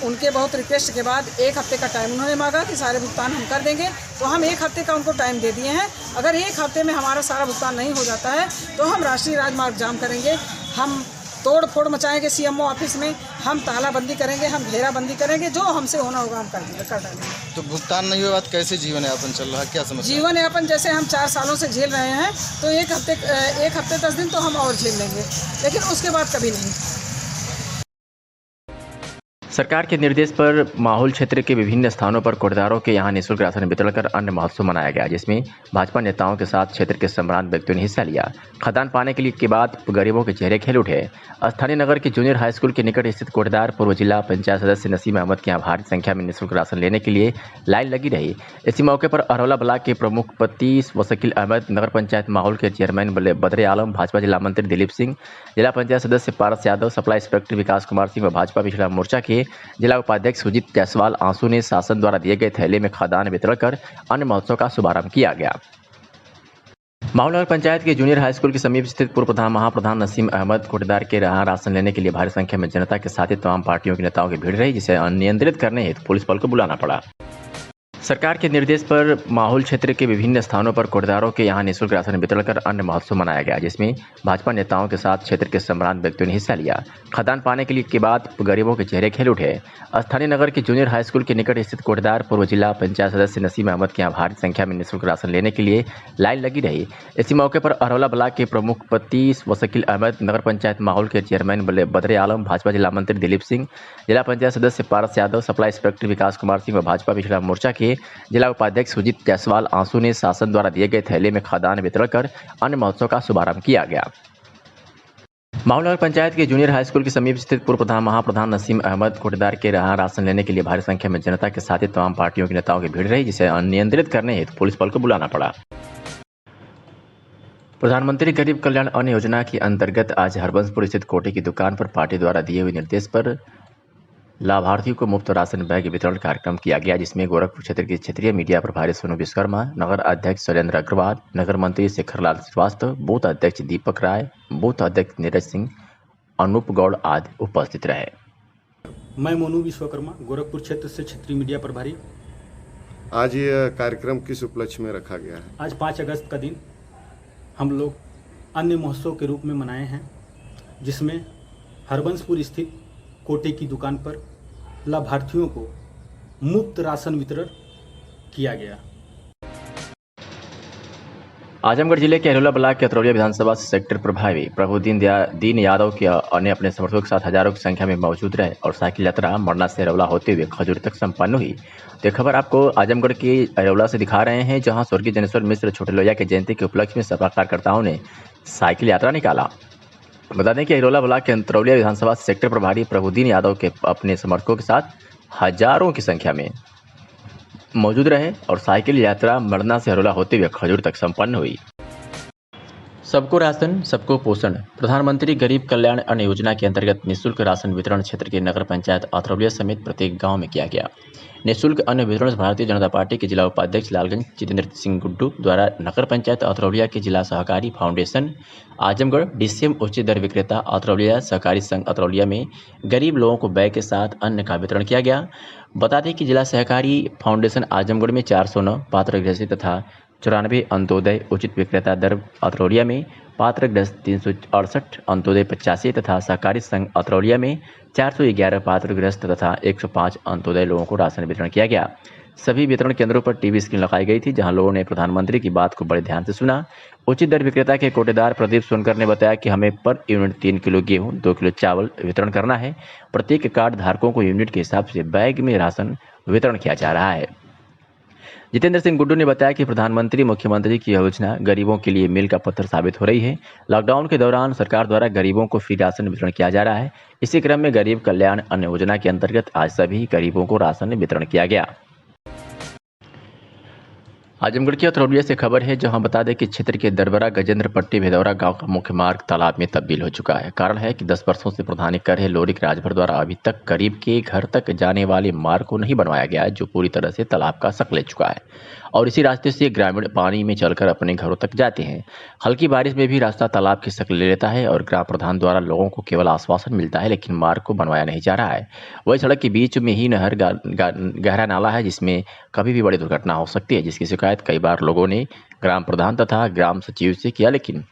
उनके बहुत रिक्वेस्ट के बाद 1 हफ्ते का टाइम उन्होंने मांगा कि सारे भुगतान हम कर देंगे, तो हम 1 हफ्ते का उनको टाइम दे दिए हैं। अगर 1 हफ्ते में हमारा सारा भुगतान नहीं हो जाता है तो हम राष्ट्रीय राजमार्ग जाम करेंगे, हम तोड़ फोड़ मचाएंगे सीएमओ ऑफिस में, हम तालाबंदी करेंगे, हम घेराबंदी करेंगे, जो हमसे होना होगा हम कर डालेंगे। तो भुगतान नहीं हुआ बाद कैसे जीवन यापन चल रहा है, क्या समस्या? जीवन यापन जैसे हम 4 सालों से झेल रहे हैं तो 1 हफ्ते 10 दिन तो हम और झेल लेंगे, लेकिन उसके बाद कभी नहीं। सरकार के निर्देश पर माहौल क्षेत्र के विभिन्न स्थानों पर कोटेदारों के यहां निःशुल्क राशन वितरण कर अन्य महोत्सव मनाया गया, जिसमें भाजपा नेताओं के साथ क्षेत्र के सम्रांत व्यक्तियों ने हिस्सा लिया। खदान पाने के बाद गरीबों के चेहरे खिल उठे। स्थानीय नगर के जूनियर हाई स्कूल के निकट स्थित कोटेदार पूर्व जिला पंचायत सदस्य नसीम अहमद के यहाँ भारी संख्या में निःशुल्क राशन लेने के लिए लाइन लगी रही। इसी मौके पर अरौला ब्लॉक के प्रमुख पति वकील अहमद, नगर पंचायत माहौल के चेयरमैन बदरे आलम, भाजपा जिला मंत्री दिलीप सिंह, जिला पंचायत सदस्य पारस यादव, सप्लाई इंस्पेक्टर विकास कुमार सिंह व भाजपा पिछड़ा मोर्चा के जिला उपाध्यक्ष सुजीत जायसवाल आंसू ने शासन द्वारा दिए गए थैले में खाद्यान्न वितरण कर अन्य महोत्सव का शुभारंभ किया गया। माहौल नगर पंचायत के जूनियर हाई स्कूल के समीप स्थित पूर्व महाप्रधान नसीम अहमद कोटेदार के यहाँ राशन लेने के लिए भारी संख्या में जनता के साथ ही तमाम पार्टियों के नेताओं की भीड़ रही, जिसे नियंत्रित करने हेतु पुलिस बल को बुलाना पड़ा। सरकार के निर्देश पर माहौल क्षेत्र के विभिन्न स्थानों पर कोटेदारों के यहां निःशुल्क राशन वितरण कर अन्य महोत्सव मनाया गया, जिसमें भाजपा नेताओं के साथ क्षेत्र के सम्रांत व्यक्तियों ने हिस्सा लिया। खदान पाने के बाद गरीबों के चेहरे खिल उठे। स्थानीय नगर के जूनियर हाई स्कूल के निकट स्थित कोटेदार पूर्व जिला पंचायत सदस्य नसीम अहमद के यहाँ भारी संख्या में निःशुल्क राशन लेने के लिए लाइन लगी रही। इसी मौके पर अरौला ब्लॉक के प्रमुख पति वकील अहमद, नगर पंचायत माहौल के चेयरमैन बदरे आलम, भाजपा जिला मंत्री दिलीप सिंह, जिला पंचायत सदस्य पारस यादव, सप्लाई इंस्पेक्टर विकास कुमार सिंह व भाजपा पिछड़ा मोर्चा के जिला उपाध्यक्ष सुजीत जायसवाल आंसू ने शासन द्वारा दिए गए थैले में खाद्यान्न वितरण कर अन्य महोत्सव का शुभारंभ किया गया। माहौल नगर पंचायत के जूनियर हाई स्कूल के समीप स्थित पूर्व महाप्रधान नसीम अहमद कोटेदार के यहाँ राशन लेने के लिए भारी संख्या में जनता के साथ ही तमाम पार्टियों के नेताओं की भीड़ रही, जिसे नियंत्रित करने हेतु पुलिस बल को बुलाना पड़ा। प्रधानमंत्री गरीब कल्याण अन्न योजना के अंतर्गत आज हरबंसपुर स्थित कोटे की दुकान पर पार्टी द्वारा दिए हुए निर्देश पर लाभार्थियों को मुफ्त राशन बैग वितरण कार्यक्रम किया गया, जिसमें गोरखपुर क्षेत्र के क्षेत्रीय मीडिया प्रभारी सोनू विश्वकर्मा, नगर अध्यक्ष शैलेंद्र अग्रवाल, नगर मंत्री शेखरलाल श्रीवास्तव, बूथ अध्यक्ष दीपक राय, बूथ अध्यक्ष नीरज सिंह, अनूप गौड़ आदि उपस्थित रहे। मैं मोनू विश्वकर्मा, गोरखपुर क्षेत्र से क्षेत्रीय मीडिया प्रभारी। आज ये कार्यक्रम किस उपलक्ष्य में रखा गया है? आज 5 अगस्त का दिन हम लोग अन्य महोत्सव के रूप में मनाए हैं, जिसमें हरबंसपुर स्थित कोटे की दुकान पर लाभार्थियों को मुफ्त राशन वितरण किया गया। आजमगढ़ जिले के अरौला ब्लॉक के अतरौलिया विधानसभा सेक्टर प्रभारी प्रभुदीन यादव के अन्य अपने समर्थकों के साथ हजारों की संख्या में मौजूद रहे और साइकिल यात्रा मरना से अरौला होते हुए खजूर तक संपन्न हुई। तो खबर आपको आजमगढ़ के अरौला से दिखा रहे हैं, जहां स्वर्गीय जनेश्वर मिश्र छोटे लोहिया की जयंती के उपलक्ष्य में सपा कार्यकर्ताओं ने साइकिल यात्रा निकाला। बता दें कि अरौला ब्लॉक के अतरौलिया विधानसभा सेक्टर प्रभारी प्रभुदीन यादव के अपने समर्थकों के साथ हजारों की संख्या में मौजूद रहे और साइकिल यात्रा मरना से अरौला होते हुए खजूर तक संपन्न हुई। सबको राशन सबको पोषण प्रधानमंत्री गरीब कल्याण अन्न योजना के अंतर्गत निःशुल्क राशन वितरण क्षेत्र के नगर पंचायत अतरौलिया समेत प्रत्येक गांव में किया गया। निःशुल्क अन्न वितरण भारतीय जनता पार्टी के जिला उपाध्यक्ष लालगंज जितेंद्र सिंह गुड्डू द्वारा नगर पंचायत अतरौलिया के जिला सहकारी फाउंडेशन आजमगढ़, डीसीएम उचित दर विक्रेता अतरौलिया, सहकारी संघ अतरौलिया में गरीब लोगों को बैग के साथ अन्न का वितरण किया गया। बता दें कि जिला सहकारी फाउंडेशन आजमगढ़ में 409 पात्र गृहस्थी तथा 94 अंत्योदय उचित विक्रेता दर अतरौलिया में पात्र ग्रस्त 368 अंत्योदय 85 तथा सहकारी संघ अतरौलिया में 411 पात्र ग्रस्त तथा 105 अंत्योदय लोगों को राशन वितरण किया गया। सभी वितरण केंद्रों पर टीवी स्क्रीन लगाई गई थी, जहां लोगों ने प्रधानमंत्री की बात को बड़े ध्यान से सुना। उचित दर विक्रेता के कोटेदार प्रदीप सोनकर ने बताया कि हमें पर यूनिट 3 किलो गेहूं, 2 किलो चावल वितरण करना है। प्रत्येक कार्ड धारकों को यूनिट के हिसाब से बैग में राशन वितरण किया जा रहा है। जितेंद्र सिंह गुड्डू ने बताया कि प्रधानमंत्री मुख्यमंत्री की योजना गरीबों के लिए मील का पत्थर साबित हो रही है। लॉकडाउन के दौरान सरकार द्वारा गरीबों को फ्री राशन वितरण किया जा रहा है। इसी क्रम में गरीब कल्याण अन्न योजना के अंतर्गत आज सभी गरीबों को राशन वितरण किया गया। आजमगढ़ की अतरौलिया से खबर है, जहां बता दें कि क्षेत्र के दरबरा गजेंद्र पट्टी भेदौरा गांव का मुख्य मार्ग तालाब में तब्दील हो चुका है। कारण है कि 10 वर्षों से प्रधानी कर रहे लोरिक राजभर द्वारा अभी तक गरीब के घर तक जाने वाले मार्ग को नहीं बनवाया गया है, जो पूरी तरह से तालाब का शक ले चुका है और इसी रास्ते से ग्रामीण पानी में चलकर अपने घरों तक जाते हैं। हल्की बारिश में भी रास्ता तालाब की शक्ल ले लेता है और ग्राम प्रधान द्वारा लोगों को केवल आश्वासन मिलता है, लेकिन मार्ग को बनवाया नहीं जा रहा है। वही सड़क के बीच में ही नहर गहरा नाला है, जिसमें कभी भी बड़ी दुर्घटना हो सकती है, जिसकी शिकायत कई बार लोगों ने ग्राम प्रधान तथा ग्राम सचिव से किया, लेकिन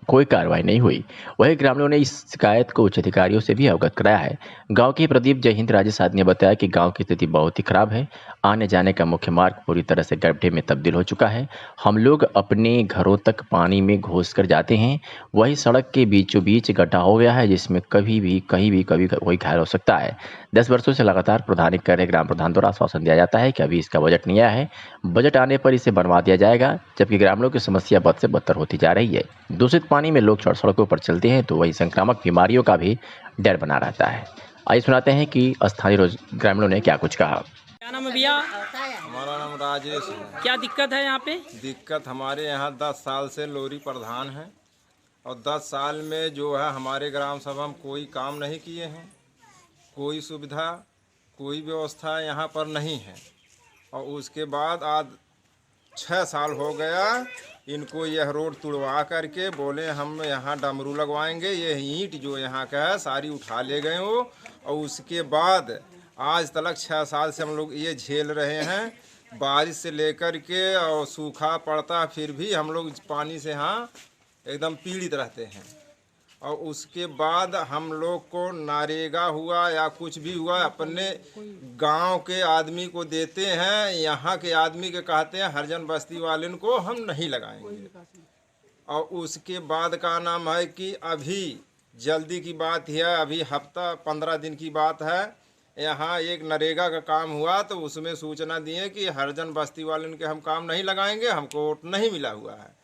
कोई कार्रवाई नहीं हुई। वहीं ग्रामीणों ने इस शिकायत को उच्च अधिकारियों से भी अवगत कराया है। गांव के प्रदीप जय हिंद राजेश आदि ने बताया कि गांव की स्थिति बहुत ही खराब है। आने जाने का मुख्य मार्ग पूरी तरह से गड्ढे में तब्दील हो चुका है। हम लोग अपने घरों तक पानी में घुस कर जाते हैं। वही सड़क के बीचों बीच गड्ढा हो गया है जिसमें कभी भी कोई घायल हो सकता है। 10 वर्षों से लगातार प्रधानी कर रहे ग्राम प्रधान द्वारा आश्वासन दिया जाता है कि अभी इसका बजट नहीं आया है, बजट आने पर इसे बनवा दिया जाएगा, जबकि ग्रामीणों की समस्या बद से बदतर होती जा रही है। दूषित पानी में लोग सड़कों पर चलते हैं तो वही संक्रामक बीमारियों का भी डर बना रहता है। आइए सुनाते हैं कि स्थानीय ग्रामीणों ने क्या कुछ कहा। क्या नाम है भैया? हमारा नाम राजेश है। क्या दिक्कत है यहाँ पे? दिक्कत हमारे यहाँ 10 साल से लोरी प्रधान है और 10 साल में जो है हमारे ग्राम सभा में कोई काम नहीं किए हैं। कोई सुविधा, कोई व्यवस्था यहाँ पर नहीं है। और उसके बाद आज 6 साल हो गया इनको यह रोड तुड़वा करके बोले हम यहाँ डमरू लगवाएंगे। ये ईंट जो यहाँ का है सारी उठा ले गए हो। और उसके बाद आज तक 6 साल से हम लोग ये झेल रहे हैं। बारिश से लेकर के और सूखा पड़ता फिर भी हम लोग पानी से यहाँ एकदम पीड़ित रहते हैं। और उसके बाद हम लोग को नरेगा हुआ या कुछ भी हुआ अपने गांव के आदमी को देते हैं। यहाँ के आदमी के कहते हैं हरिजन बस्ती वाले को हम नहीं लगाएंगे। और उसके बाद का नाम है कि अभी जल्दी की बात है, अभी हफ्ता 15 दिन की बात है। यहाँ एक नरेगा का काम हुआ तो उसमें सूचना दिए कि हरिजन बस्ती वाले के हम काम नहीं लगाएंगे, हमको वोट नहीं मिला हुआ है।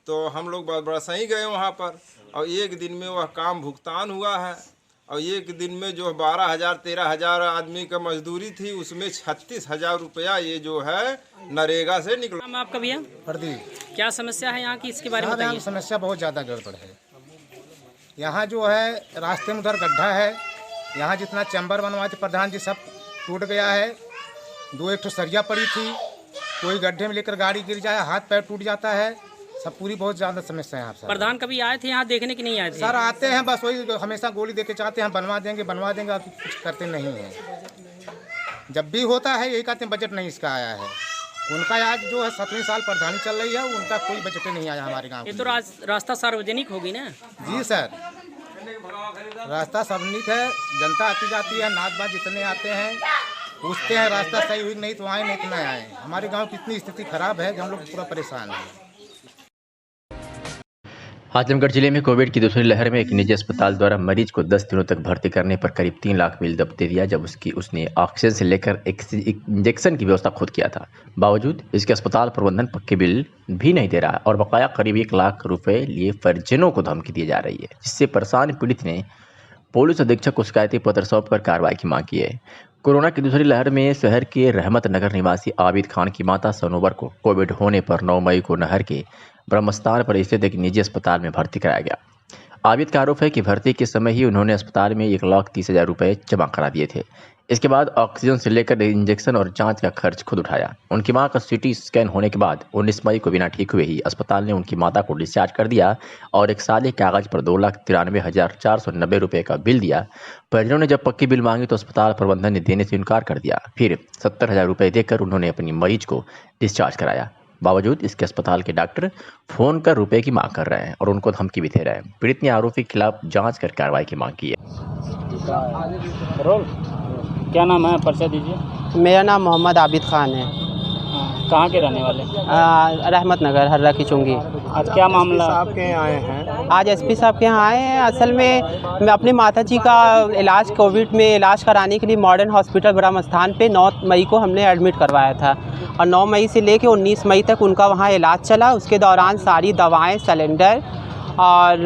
तो हम लोग बरस ही गए वहाँ पर और एक दिन में वह काम भुगतान हुआ है। और एक दिन में जो 12,000-13,000 आदमी का मजदूरी थी उसमें 36,000 रुपया ये जो है नरेगा से निकला। नाम आपका भैया? प्रदीप। क्या समस्या है यहाँ की, इसके बारे में बताइए। समस्या बहुत ज़्यादा गड़बड़ है। यहाँ जो है रास्ते में उधर गड्ढा है। यहाँ जितना चैम्बर बनवाए थे प्रधान जी सब टूट गया है। 2 सरिया पड़ी थी, कोई गड्ढे में लेकर गाड़ी गिर जाए, हाथ पैर टूट जाता है, सब पूरी बहुत ज़्यादा समस्या है। आप सर प्रधान कभी आए थे यहाँ देखने की नहीं आए थे? सर आते हैं, बस वही हमेशा गोली देके चाहते हैं बनवा देंगे आप कुछ करते नहीं हैं। जब भी होता है यही कहते हैं बजट नहीं इसका आया है। उनका आज जो है 17 साल प्रधानी चल रही है, उनका कोई बजट नहीं आया हमारे गाँव। ये तो रास्ता सार्वजनिक होगी ना? जी सर, रास्ता सार्वजनिक है, जनता आती जाती है, नाच बाज जितने आते हैं पूछते हैं रास्ता सही हुई नहीं तो आए, नहीं तो नहीं आए। हमारे गांव की इतनी स्थिति खराब है कि हम लोग पूरा परेशान हैं। आजमगढ़ जिले में कोविड की दूसरी लहर में एक निजी अस्पताल द्वारा मरीज को 10 दिनों तक भर्ती करने पर करीब 3 लाख बिल दब दे दिया, जब उसने ऑक्सीजन से लेकर एक इंजेक्शन की व्यवस्था खुद किया था। बावजूद इसके अस्पताल प्रबंधन पक्के बिल भी नहीं दे रहा और बकाया करीब 1 लाख रुपए लिए परिजनों को धमकी दी जा रही है, जिससे परेशान पीड़ित ने पुलिस अधीक्षक को शिकायती पत्र सौंपकर कार्रवाई की मांग की है। कोरोना की दूसरी लहर में शहर के रहमत नगर निवासी आबिद खान की माता सनोवर को कोविड होने पर 9 मई को नहर के ब्रह्मस्थान पर स्थित एक निजी अस्पताल में भर्ती कराया गया। आबिद का आरोप है कि भर्ती के समय ही उन्होंने अस्पताल में 1,30,000 रुपये जमा करा दिए थे। इसके बाद ऑक्सीजन से लेकर इंजेक्शन और जांच का खर्च खुद उठाया। उनकी मां का सीटी स्कैन होने के बाद 19 मई को बिना ठीक हुए ही अस्पताल ने उनकी माता को डिस्चार्ज कर दिया और एक सादे कागज पर 2,93,490 रुपये का बिल दिया। परिजनों ने जब पक्की बिल मांगी तो अस्पताल प्रबंधन ने देने से इनकार कर दिया। फिर 70,000 रुपये देकर उन्होंने अपनी मरीज को डिस्चार्ज कराया। बावजूद इसके अस्पताल के डॉक्टर फोन कर रुपए की मांग कर रहे हैं और उनको धमकी भी दे रहे हैं। पीड़ित ने आरोपी के खिलाफ जांच कर कार्रवाई की मांग की है। क्या नाम है, परिचय दीजिए। मेरा नाम मोहम्मद आबिद खान है। कहाँ के रहने वाले? रहमत नगर हर्रा की चुंगी। आज क्या मामला? आपके यहाँ आए हैं? आज एसपी साहब के यहाँ आए हैं। असल में मैं अपनी माता जी का इलाज कोविड में इलाज कराने के लिए मॉडर्न हॉस्पिटल ब्रह्मस्थान पे 9 मई को हमने एडमिट करवाया था और 9 मई से लेके 19 मई तक उनका वहाँ इलाज चला। उसके दौरान सारी दवाएँ, सिलेंडर और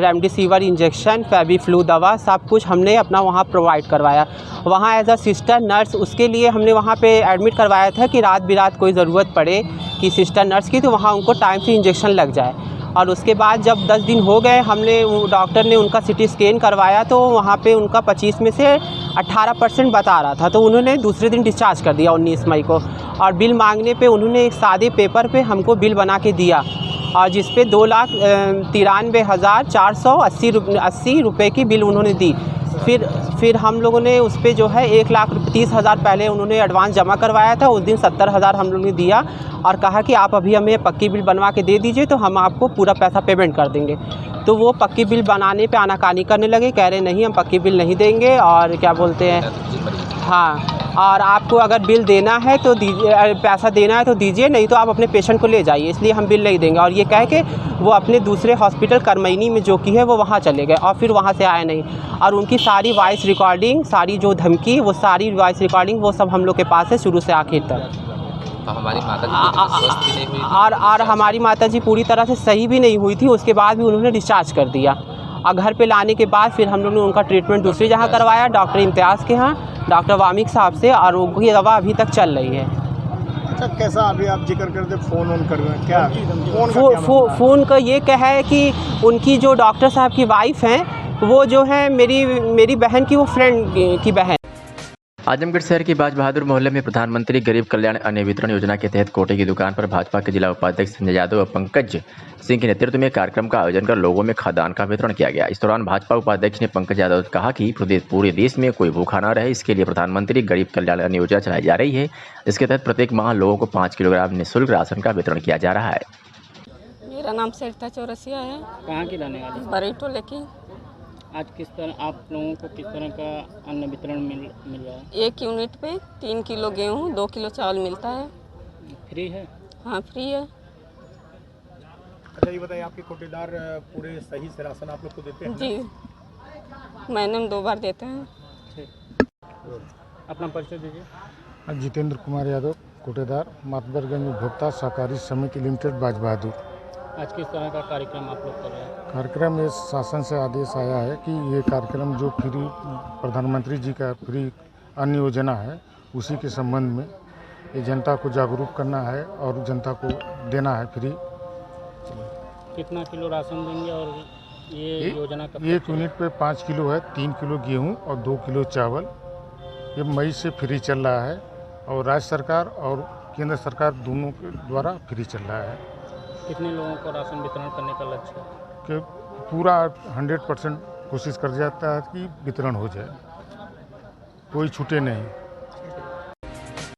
रेमडेसिविर इंजेक्शन, फेबीफ्लू दवा सब कुछ हमने अपना वहाँ प्रोवाइड करवाया। वहाँ एज अ सिस्टर नर्स उसके लिए हमने वहाँ पे एडमिट करवाया था कि रात बिरात कोई ज़रूरत पड़े कि सिस्टर नर्स की तो वहाँ उनको टाइम से इंजेक्शन लग जाए। और उसके बाद जब 10 दिन हो गए हमने डॉक्टर ने उनका सिटी स्कैन करवाया तो वहाँ पे उनका 25 में से 18% बता रहा था, तो उन्होंने दूसरे दिन डिस्चार्ज कर दिया 19 मई को। और बिल मांगने पे उन्होंने एक सादे पेपर पे हमको बिल बना के दिया और जिस पे 2,93,480 रुपये की बिल उन्होंने दी। फिर हम लोगों ने उस पर जो है 1,30,000 पहले उन्होंने एडवांस जमा करवाया था। उस दिन 70,000 हम लोगों ने दिया और कहा कि आप अभी हमें पक्की बिल बनवा के दे दीजिए तो हम आपको पूरा पैसा पेमेंट कर देंगे। तो वो पक्की बिल बनाने पे आनाकानी करने लगे, कह रहे नहीं हम पक्की बिल नहीं देंगे और क्या बोलते हैं, हाँ, और आपको अगर बिल देना है तो दीजिए, पैसा देना है तो दीजिए, नहीं तो आप अपने पेशेंट को ले जाइए, इसलिए हम बिल नहीं देंगे। और ये कह के वो अपने दूसरे हॉस्पिटल करमैनी में जो कि है वो वहाँ चले गए और फिर वहाँ से आए नहीं। और उनकी सारी वॉइस रिकॉर्डिंग, सारी जो धमकी, वो सारी वॉइस रिकॉर्डिंग वो सब हम लोग के पास है शुरू से आखिर तक। हमारी माता जी स्वस्थ भी नहीं हुई और हमारी माता जी पूरी तरह से सही भी नहीं हुई थी, उसके बाद भी उन्होंने डिस्चार्ज कर दिया। और घर पे लाने के बाद फिर हम लोग ने उनका ट्रीटमेंट दूसरी जगह करवाया, डॉक्टर इम्तियाज़ के यहाँ, डॉक्टर वामिक साहब से, और उनकी दवा अभी तक चल रही है। अच्छा, कैसा अभी आप जिक्र करते फ़ोन ऑन कर रहे हैं, क्या फ़ोन का ये कहा है कि उनकी जो डॉक्टर साहब की वाइफ हैं वो जो है मेरी बहन की, वो फ्रेंड की बहन। आजमगढ़ शहर के बाज बहादुर मोहल्ले में प्रधानमंत्री गरीब कल्याण अन्न वितरण योजना के तहत कोटे की दुकान पर भाजपा के जिला उपाध्यक्ष संजय यादव और पंकज सिंह के नेतृत्व में कार्यक्रम का आयोजन कर लोगों में खाद्यान्न का वितरण किया गया। इस दौरान भाजपा उपाध्यक्ष ने पंकज यादव ने कहा कि पूरे देश में कोई भूखा न रहे, इसके लिए प्रधानमंत्री गरीब कल्याण अन्न योजना चलाई जा रही है। इसके तहत प्रत्येक माह लोगों को 5 किलोग्राम निःशुल्क राशन का वितरण किया जा रहा है। मेरा नाम सरिता चौरसिया है। कहाँ की रहने वाली? बरेटो लेके। आज किस तरह आप लोगों को किस तरह का अन्न वितरण मिल रहा है? 1 यूनिट पे 3 किलो गेहूँ, 2 किलो चावल मिलता है। फ्री है? हाँ, फ्री है। अच्छा, ये बताइए, आपके कोटेदार पूरे सही से राशन आप लोग को देते हैं? जी, महीने में 2 बार देते हैं। अपना परिचय दीजिए। जितेंद्र कुमार यादव, कोटेदार, मातबरगंज उपभोक्ता सहकारी समिति लिमिटेड, बाज बहादुर। आज किस तरह का कार्यक्रम आप लोग कर रहे हैं? कार्यक्रम ये शासन से आदेश आया है कि ये कार्यक्रम जो फ्री प्रधानमंत्री जी का फ्री अन्न योजना है उसी के संबंध में ये जनता को जागरूक करना है और जनता को देना है फ्री। कितना किलो राशन देंगे और ये योजना कब? 1 यूनिट पे 5 किलो है, 3 किलो गेहूँ और 2 किलो चावल। ये मई से फ्री चल रहा है और राज्य सरकार और केंद्र सरकार दोनों के द्वारा फ्री चल रहा है। कितने लोगों को राशन वितरण करने का लक्ष्य है? कि पूरा 100% कोशिश कर जाता है कि वितरण हो जाए, कोई छूटे नहीं।